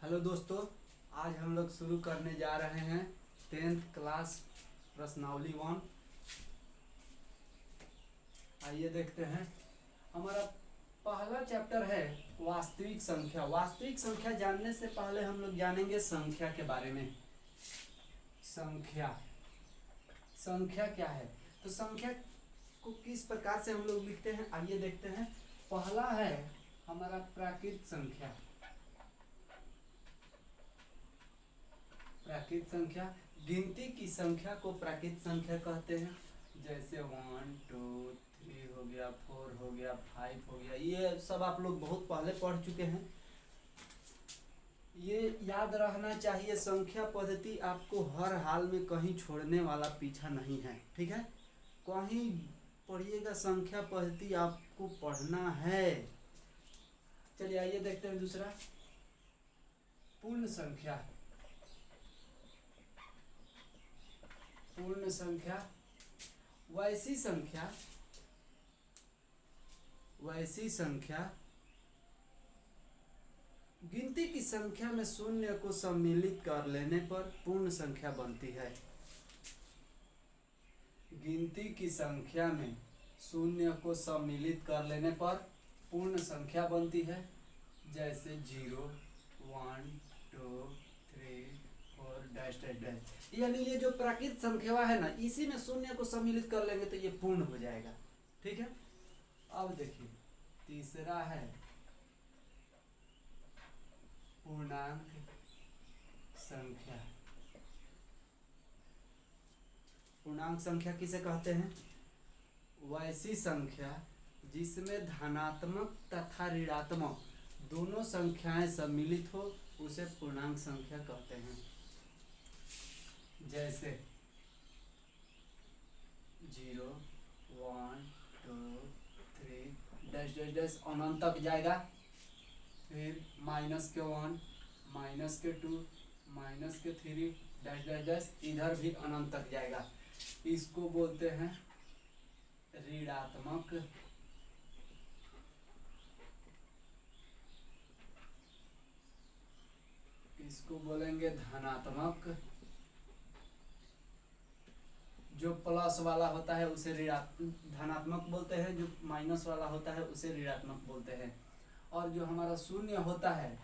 Hello दोस्तों। आज हम लोग शुरू करने जा रहे हैं 10th क्लास प्रश्नावली 1। आइए देखते हैं। हमारा पहला चैप्टर है वास्तविक संख्या। वास्तविक संख्या जानने से पहले हम लोग जानेंगे संख्या के बारे में। संख्या संख्या क्या है, तो संख्या को किस प्रकार से हम लोग लिखते हैं आइए देखते हैं। पहला है हमारा प्राकृत संख्या। प्राकृत संख्या, गिनती की संख्या को प्राकृत संख्या कहते हैं। जैसे 1 2 3 हो गया, 4 हो गया, 5 हो गया, ये सब आप लोग बहुत पहले पढ़ चुके हैं। ये याद रखना चाहिए, संख्या पद्धति आपको हर हाल में कहीं छोड़ने वाला पीछा नहीं है, ठीक है। कहीं पढ़िएगा, संख्या पद्धति आपको पढ़ना है। चलिए आइए देखते हैं दूसरा, पूर्ण संख्या। पूर्ण संख्या वैसी संख्या गिनती की संख्या में शून्य को सम्मिलित कर लेने पर पूर्ण संख्या बनती है। गिनती की संख्या में शून्य को सम्मिलित कर लेने पर पूर्ण संख्या बनती है। जैसे 0 1 2 3 4 डैश डैश डैश, यानी ये जो प्राकृत संख्या है ना, इसी में शून्य को सम्मिलित कर लेंगे तो ये पूर्ण हो जाएगा, ठीक है। अब देखिए तीसरा है पूर्णांक संख्या। पूर्णांक संख्या किसे कहते हैं? वैसी संख्या जिसमें धनात्मक तथा ऋणात्मक दोनों संख्याएं सम्मिलित हो, उसे पूर्णांक संख्या कहते हैं। जैसे 0 1 2 3 डैश डैश डैश अनंत तक जाएगा। फिर -1 -2 -3 डैश डैश डैश इधर भी अनंत तक जाएगा। इसको बोलते हैं ऋणात्मक इसको बोलेंगे धनात्मक। जो प्लस वाला होता है उसे धनात्मक बोलते हैं, जो माइनस वाला होता है उसे ऋणात्मक बोलते हैं। और जो हमारा शून्य होता है,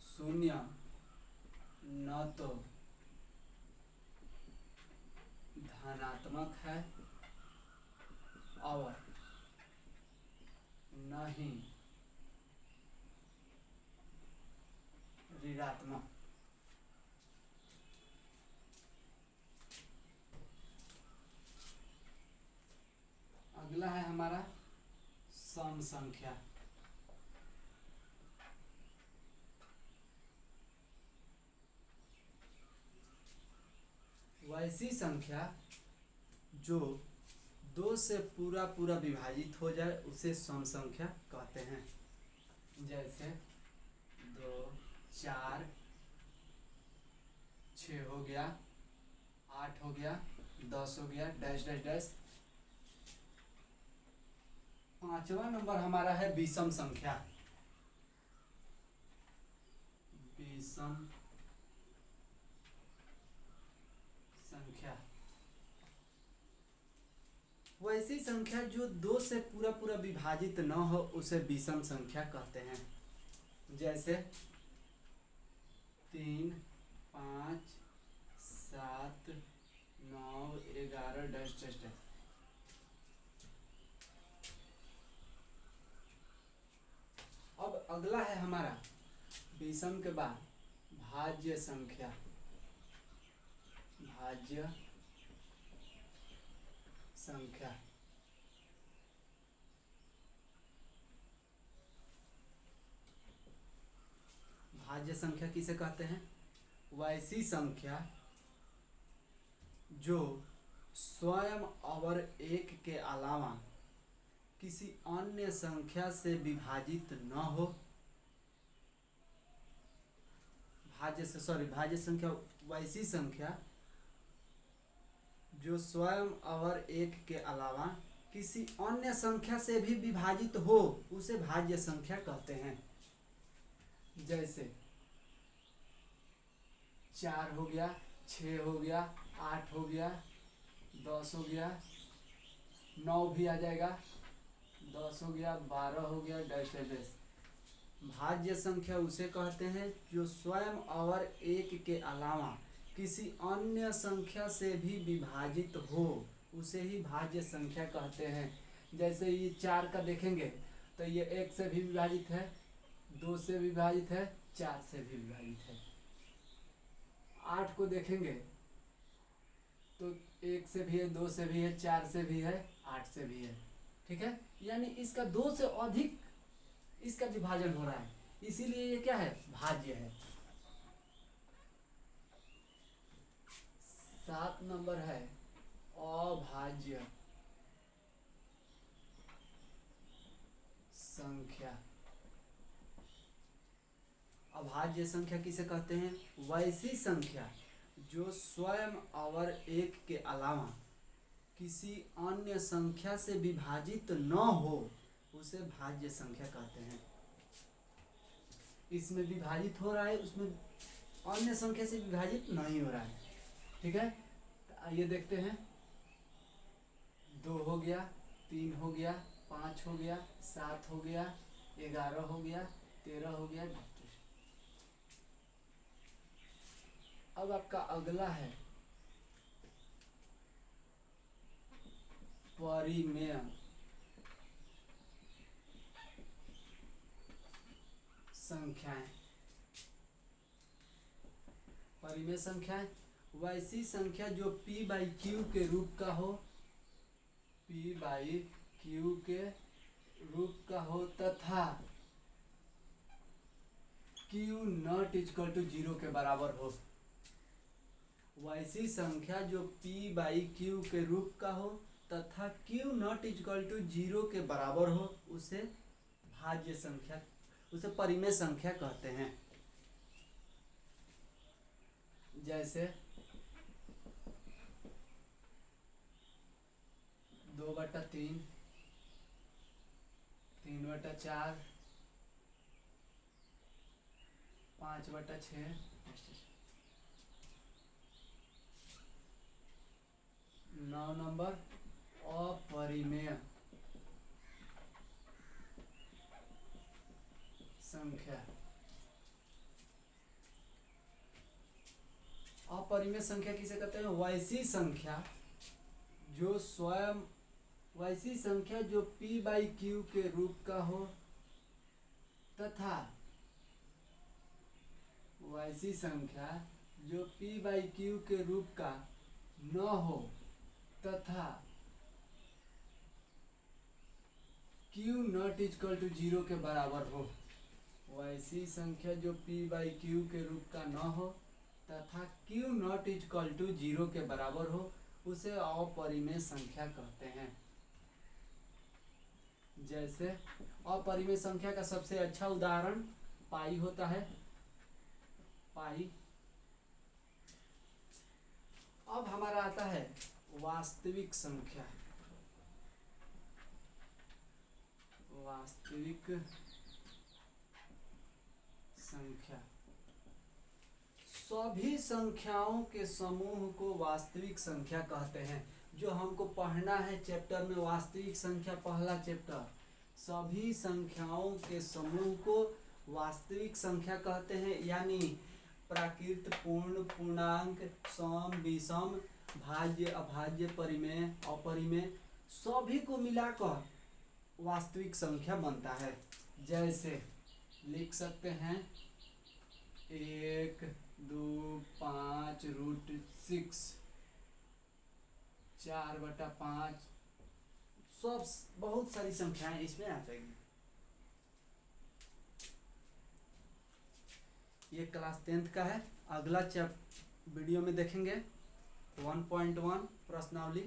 शून्य न तो धनात्मक है और न ही ऋणात्मक। अगला है हमारा सम संख्या। वैसी संख्या जो 2 से पूरा पूरा विभाजित हो जाए उसे सम संख्या कहते हैं। जैसे 2 4 6 हो गया, 8 हो गया, 10 हो गया, डैश डैश डैश। पांचवा नंबर हमारा है विषम संख्या। विषम संख्या वैसी संख्या जो 2 से पूरा पूरा विभाजित न हो उसे विषम संख्या कहते हैं। जैसे 3 5 7 9 11 डैश डैश डैश। अब अगला है हमारा विषम के बाद भाज्य संख्या। भाज्य संख्या भाज्य संख्या किसे कहते हैं? वैसी संख्या जो स्वयं और एक के अलावा किसी अन्य संख्या से विभाजित न हो। भाज्य संख्या वैसी संख्या जो स्वयं और एक के अलावा किसी अन्य संख्या से भी विभाजित हो, उसे भाज्य संख्या कहते हैं। जैसे 4 हो गया, 6 हो गया, 8 हो गया, 10 हो गया, 9 भी आ जाएगा, 10 हो गया, 12 हो गया, डैश डैश डैश। भाज्य संख्या उसे कहते हैं जो स्वयं और एक के अलावा किसी अन्य संख्या से भी विभाजित हो, उसे ही भाज्य संख्या कहते हैं। जैसे ये 4 का देखेंगे तो ये 1 से भी विभाजित है, 2 से भी विभाजित है, 4 से भी विभाजित है। 8 को देखेंगे तो 1 से भी है, 2 से भी है, 4 से भी है, 8 से भी है। ठीक है, यानी इसका 2 से अधिक इसका विभाजन हो रहा है, इसीलिए ये क्या है, भाज्य है। 7 नंबर है अभाज्य संख्या। अभाज्य संख्या किसे कहते हैं, वैसी संख्या जो स्वयं और एक के अलावा किसी अन्य संख्या से विभाजित न हो, उसे भाज्य संख्या कहते हैं। इसमें विभाजित हो रहा है, उसमें अन्य संख्या से विभाजित नहीं हो रहा है। ठीक है, तो आइए देखते हैं। 2 हो गया, 3 हो गया, 5 हो गया, 7 हो गया, 11 हो गया, 13 हो गया। अब आपका अगला है परिमेय संख्याएं। परिमेय संख्याएं वैसी संख्या जो p बाई क्यू के रूप का हो, p बाई क्यू के रूप का हो तथा q नॉट इक्वल टू 0 के बराबर हो। वैसी संख्या जो p बाई क्यू के रूप का हो तथा q नॉट इक्वल टू 0 के बराबर हो, उसे भाज्य संख्या, उसे परिमेय संख्या कहते हैं। जैसे 2/3, 3/4, 5/6, 9 नंबर अपरिमेय संख्या। अपरिमेय संख्या किसे कहते हैं, वैसी संख्या जो स्वयं, वैसी संख्या जो p बाई क्यू के रूप का हो तथा वैसी संख्या जो p बाई क्यू के रूप का न हो तथा q नॉट इक्वल टू 0 के बराबर हो। वैसी संख्या जो p बाई क्यू के रूप का न हो तथा q नॉट इक्वल टू 0 के बराबर हो, उसे अपरिमेय संख्या कहते हैं। जैसे अपरिमेय संख्या का सबसे अच्छा उदाहरण पाई होता है, पाई। अब हमारा आता है वास्तविक संख्या। वास्तविक संख्या सभी संख्याओं के समूह को वास्तविक संख्या कहते हैं। जो हमको पढ़ना है चैप्टर में वास्तविक संख्या, पहला चैप्टर, सभी संख्याओं के समूह को वास्तविक संख्या कहते हैं। यानी प्राकृत, पूर्ण, पूर्णांक, सम, विषम, भाज्य, अभाज्य, परिमेय, अपरिमेय, सभी को मिलाकर वास्तविक संख्या बनता है। जैसे लिख सकते हैं 1, 2, 5 √6, 4/5, सब बहुत सारी संख्याएं इसमें आ जाएगी। ये क्लास 10th का है। अगला वीडियो में देखेंगे 1.1 प्रश्नावली।